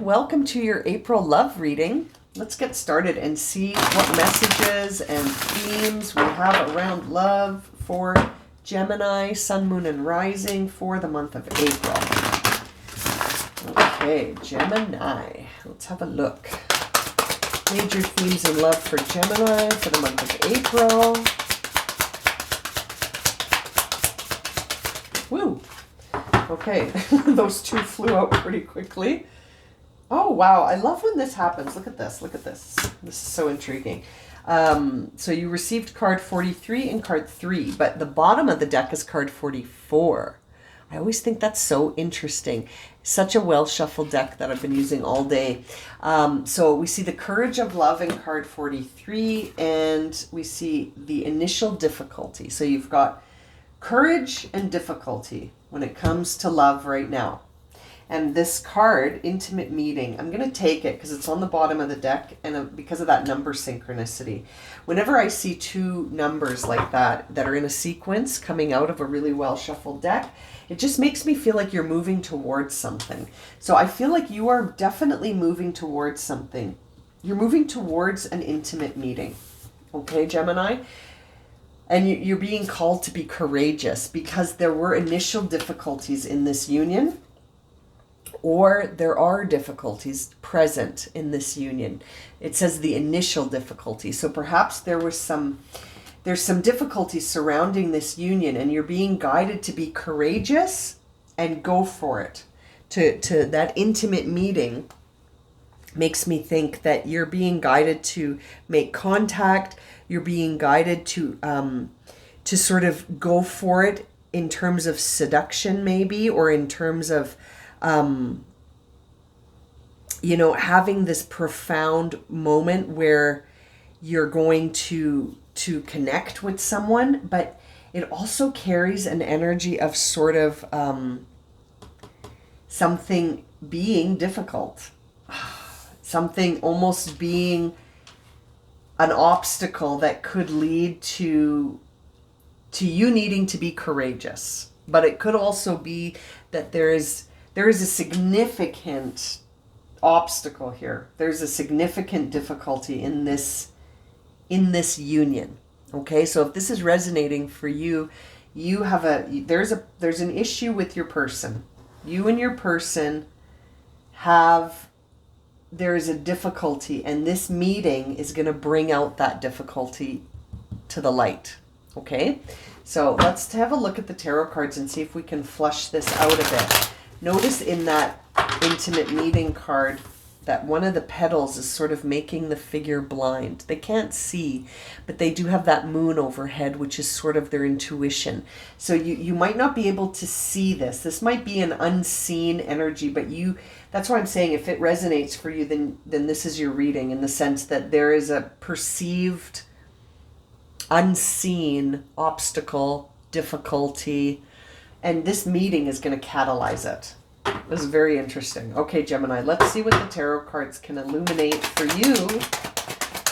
welcome to your April love reading. Let's get started and see what messages and themes we have around love for Gemini, Sun, Moon, and Rising for the month of April. Okay, Gemini. Let's have a look. Major themes in love for Gemini for the month of April. Woo! Okay, those two flew out pretty quickly. Oh, wow. I love when this happens. Look at this. Look at this. This is so intriguing. So you received card 43 and card 3, but the bottom of the deck is card 44. I always think that's so interesting. Such a well-shuffled deck that I've been using all day. So we see the courage of love in card 43, and we see the initial difficulty. So you've got courage and difficulty when it comes to love right now. And this card, intimate meeting, I'm going to take it because it's on the bottom of the deck and because of that number synchronicity. Whenever I see two numbers like that are in a sequence coming out of a really well shuffled deck, it just makes me feel like you're moving towards something. So I feel like you are definitely moving towards something. You're moving towards an intimate meeting. Okay, Gemini? And you're being called to be courageous because there were initial difficulties in this union, or there are difficulties present in this union. It says the initial difficulty. So perhaps there's some difficulties surrounding this union, and you're being guided to be courageous and go for it. To that intimate meeting makes me think that you're being guided to make contact. You're being guided to sort of go for it in terms of seduction, maybe, or in terms of having this profound moment where you're going to connect with someone, but it also carries an energy of sort of something being difficult, something almost being an obstacle that could lead to you needing to be courageous. But it could also be that there is a significant obstacle here. There's a significant difficulty in this union. Okay, so if this is resonating for you, there's an issue with your person. You and your person there is a difficulty, and this meeting is going to bring out that difficulty to the light. Okay, so let's have a look at the tarot cards and see if we can flush this out a bit. Notice in that intimate meeting card that one of the petals is sort of making the figure blind. They can't see, but they do have that moon overhead, which is sort of their intuition. So you might not be able to see this. This might be an unseen energy, but that's why I'm saying if it resonates for you, then this is your reading, in the sense that there is a perceived unseen obstacle, difficulty, and this meeting is going to catalyze it. This is very interesting. Okay, Gemini, let's see what the tarot cards can illuminate for you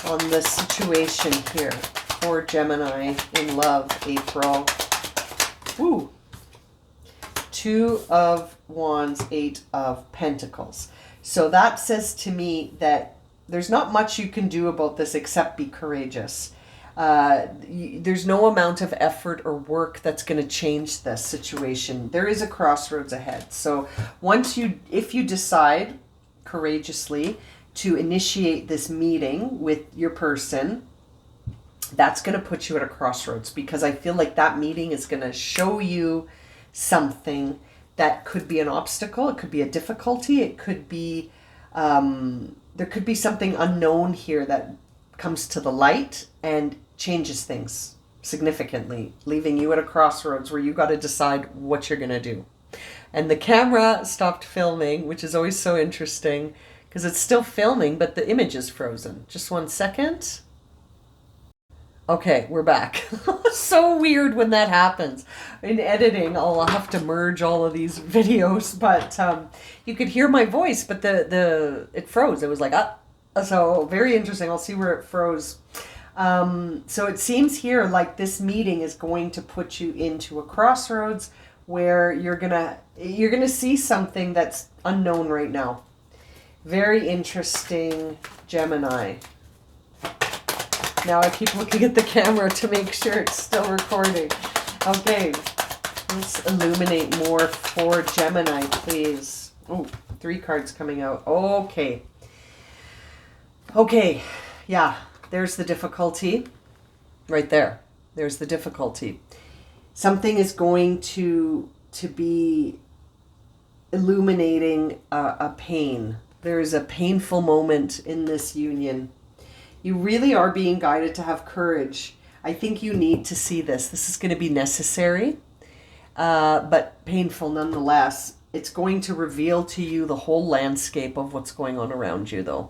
on the situation here for Gemini in love, April. Woo! 2 of Wands, 8 of Pentacles. So that says to me that there's not much you can do about this except be courageous. There's no amount of effort or work that's going to change this situation. There is a crossroads ahead. So if you decide courageously to initiate this meeting with your person, that's going to put you at a crossroads, because I feel like that meeting is going to show you something that could be an obstacle. It could be a difficulty. It could be, there could be something unknown here that comes to the light and changes things significantly, leaving you at a crossroads where you got to decide what you're going to do. And the camera stopped filming, which is always so interesting because it's still filming, but the image is frozen. Just 1 second. Okay, we're back. So weird when that happens. In editing, I'll have to merge all of these videos, but you could hear my voice, but it froze. It was like, so very interesting. I'll see where it froze. So it seems here like this meeting is going to put you into a crossroads where you're gonna see something that's unknown right now. Very interesting, Gemini. Now I keep looking at the camera to make sure it's still recording. Okay, let's illuminate more for Gemini, please. Oh, 3 cards coming out. Okay. Okay, yeah, there's the difficulty. Right there. There's the difficulty. Something is going to be illuminating a pain. There is a painful moment in this union. You really are being guided to have courage. I think you need to see this. This is going to be necessary, but painful nonetheless. It's going to reveal to you the whole landscape of what's going on around you, though.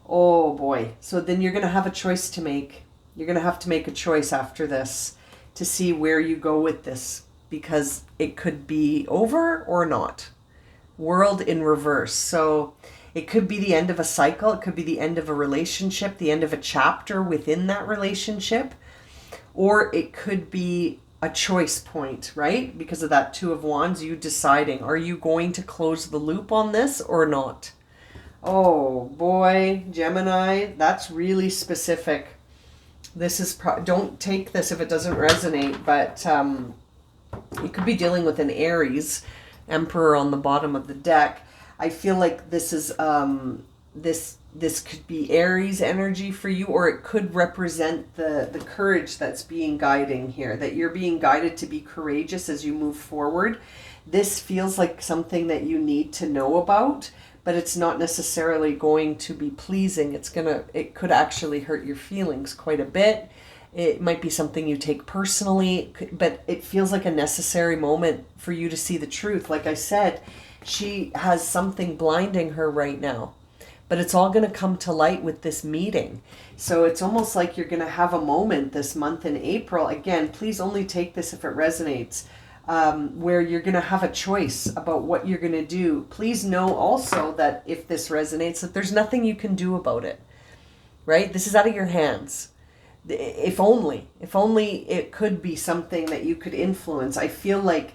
Oh, boy. So then you're going to have a choice to make. You're going to have to make a choice after this to see where you go with this, because it could be over or not. World in reverse. So it could be the end of a cycle. It could be the end of a relationship, the end of a chapter within that relationship. Or it could be a choice point, right? Because of that 2 of Wands, you deciding, are you going to close the loop on this or not? Oh, boy, Gemini, that's really specific. This is, don't take this if it doesn't resonate, but you could be dealing with an Aries, Emperor on the bottom of the deck. I feel like this is this could be Aries energy for you, or it could represent the courage that's being guiding here, that you're being guided to be courageous as you move forward. This feels like something that you need to know about, but it's not necessarily going to be pleasing. It could actually hurt your feelings quite a bit. It might be something you take personally, but it feels like a necessary moment for you to see the truth. Like I said, she has something blinding her right now, but it's all going to come to light with this meeting. So it's almost like you're going to have a moment this month in April. Again, please only take this if it resonates, where you're going to have a choice about what you're going to do. Please know also that if this resonates, that there's nothing you can do about it, right? This is out of your hands. If only it could be something that you could influence. I feel like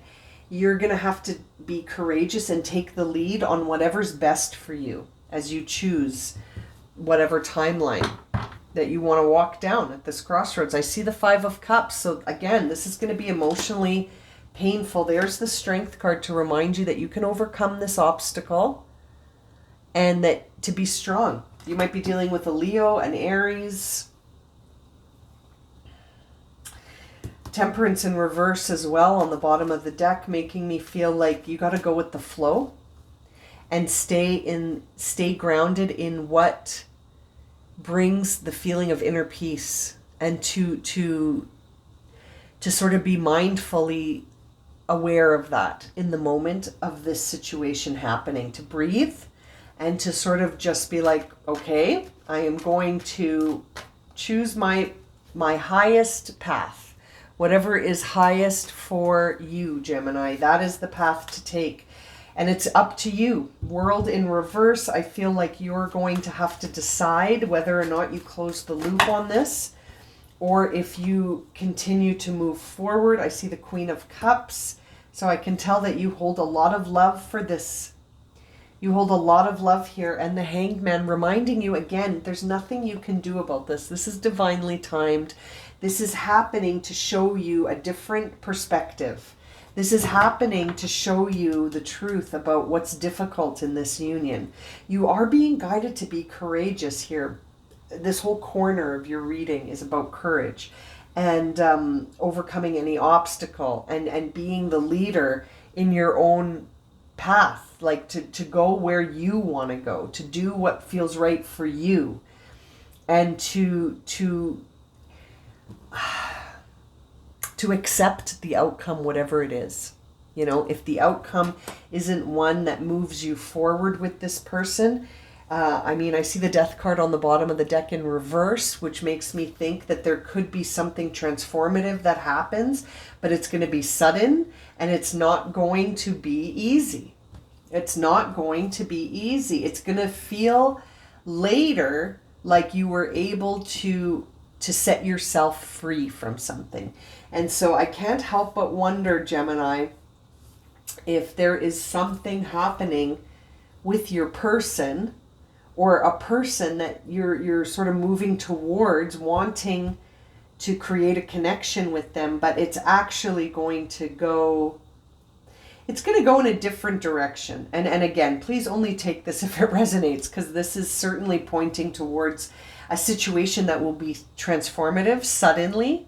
you're going to have to be courageous and take the lead on whatever's best for you as you choose whatever timeline that you want to walk down at this crossroads. I see the 5 of Cups. So again, this is going to be emotionally painful. There's the Strength card to remind you that you can overcome this obstacle and that to be strong. You might be dealing with a Leo, an Aries. Temperance in reverse as well on the bottom of the deck, making me feel like you got to go with the flow and stay grounded in what brings the feeling of inner peace, and to sort of be mindfully aware of that in the moment of this situation happening, to breathe and to sort of just be like, okay, I am going to choose my highest path. Whatever is highest for you, Gemini, that is the path to take. And it's up to you. World in reverse, I feel like you're going to have to decide whether or not you close the loop on this, or if you continue to move forward. I see the Queen of Cups, so I can tell that you hold a lot of love for this. You hold a lot of love here, and the Hanged Man reminding you again, there's nothing you can do about this. This is divinely timed. This is happening to show you a different perspective. This is happening to show you the truth about what's difficult in this union. You are being guided to be courageous here. This whole corner of your reading is about courage and overcoming any obstacle and being the leader in your own path, like to go where you want to go, to do what feels right for you, and to accept the outcome, whatever it is. You know, if the outcome isn't one that moves you forward with this person, I see the Death card on the bottom of the deck in reverse, which makes me think that there could be something transformative that happens, but it's going to be sudden and it's not going to be easy. It's not going to be easy. It's going to feel later like you were able to set yourself free from something. And so I can't help but wonder, Gemini, if there is something happening with your person, or a person that you're sort of moving towards, wanting to create a connection with them, but it's actually going to go, it's going to go in a different direction. And again, please only take this if it resonates, because this is certainly pointing towards a situation that will be transformative suddenly.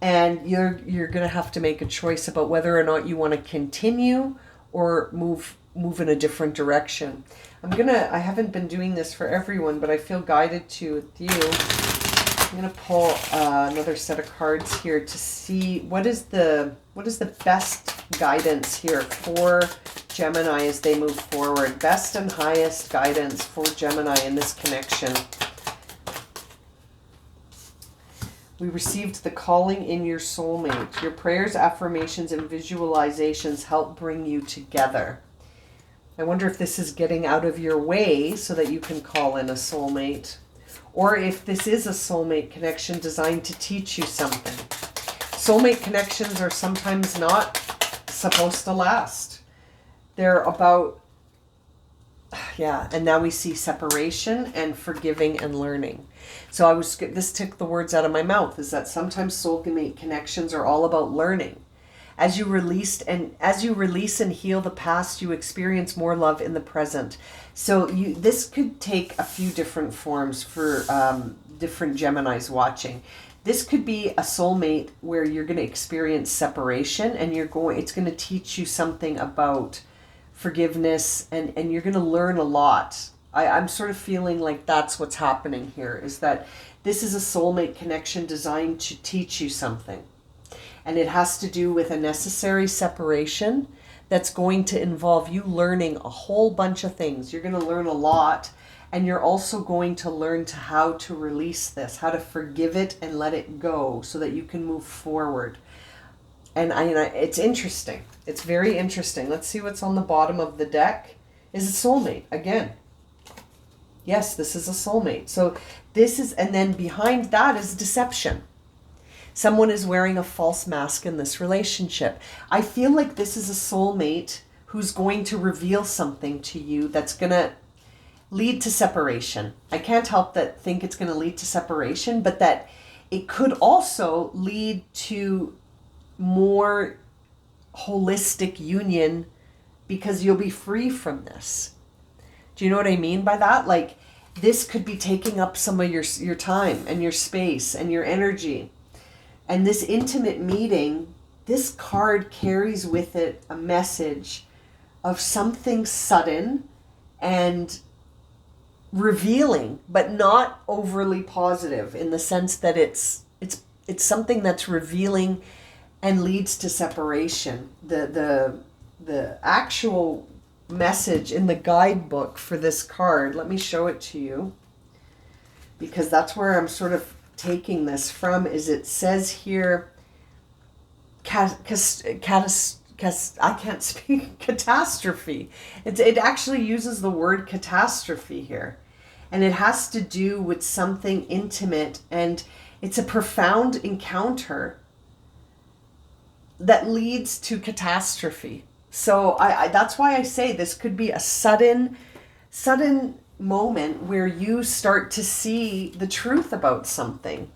And you're going to have to make a choice about whether or not you want to continue or move in a different direction. I haven't been doing this for everyone, but I feel guided to with you. I'm going to pull another set of cards here to see what is the best guidance here for Gemini as they move forward. Best and highest guidance for Gemini in this connection. We received the calling in your soulmate. Your prayers, affirmations, and visualizations help bring you together. I wonder if this is getting out of your way so that you can call in a soulmate, or if this is a soulmate connection designed to teach you something. Soulmate connections are sometimes not supposed to last. They're about, and now we see separation and forgiving and learning. So this took the words out of my mouth, is that sometimes soulmate connections are all about learning. As you release and heal the past, you experience more love in the present. So this could take a few different forms for different Geminis watching. This could be a soulmate where you're going to experience separation, and it's going to teach you something about forgiveness, and you're going to learn a lot. I'm sort of feeling like that's what's happening here, is that this is a soulmate connection designed to teach you something. And it has to do with a necessary separation that's going to involve you learning a whole bunch of things. You're going to learn a lot, and you're also going to learn how to release this, how to forgive it and let it go so that you can move forward. And it's interesting. It's very interesting. Let's see what's on the bottom of the deck. Is a soulmate again. Yes, this is a soulmate. So and then behind that is deception. Someone is wearing a false mask in this relationship. I feel like this is a soulmate who's going to reveal something to you that's going to lead to separation. I can't help but think it's going to lead to separation, but that it could also lead to more holistic union, because you'll be free from this. Do you know what I mean by that? Like, this could be taking up some of your time and your space and your energy. And this intimate meeting, this card carries with it a message of something sudden and revealing, but not overly positive, in the sense that it's something that's revealing and leads to separation. The actual message in the guidebook for this card, let me show it to you, because that's where I'm sort of taking this from, is it says here, I can't speak, catastrophe. It actually uses the word catastrophe here. And it has to do with something intimate, and it's a profound encounter that leads to catastrophe. So that's why I say this could be a sudden moment where you start to see the truth about something.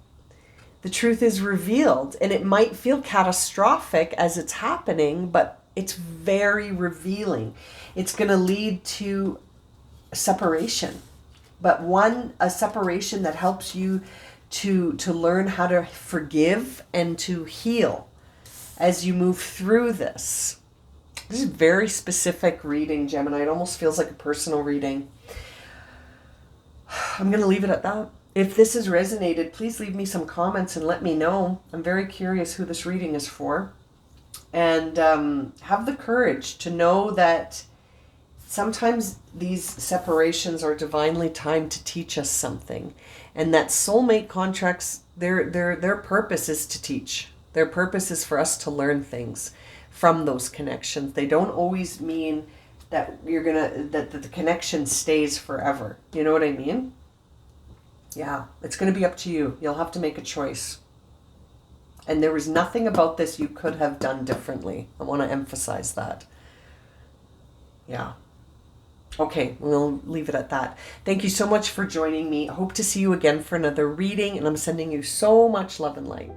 The truth is revealed, and it might feel catastrophic as it's happening, but it's very revealing. It's going to lead to separation, but a separation that helps you to learn how to forgive and to heal as you move through this. This is very specific reading, Gemini. It almost feels like a personal reading. I'm going to leave it at that. If this has resonated, please leave me some comments and let me know. I'm very curious who this reading is for. And have the courage to know that sometimes these separations are divinely timed to teach us something. And that soulmate contracts, their purpose is to teach. Their purpose is for us to learn things from those connections. They don't always mean that that the connection stays forever. You know what I mean? Yeah, it's going to be up to you. You'll have to make a choice. And there was nothing about this you could have done differently. I want to emphasize that. Yeah. Okay, we'll leave it at that. Thank you so much for joining me. I hope to see you again for another reading, and I'm sending you so much love and light.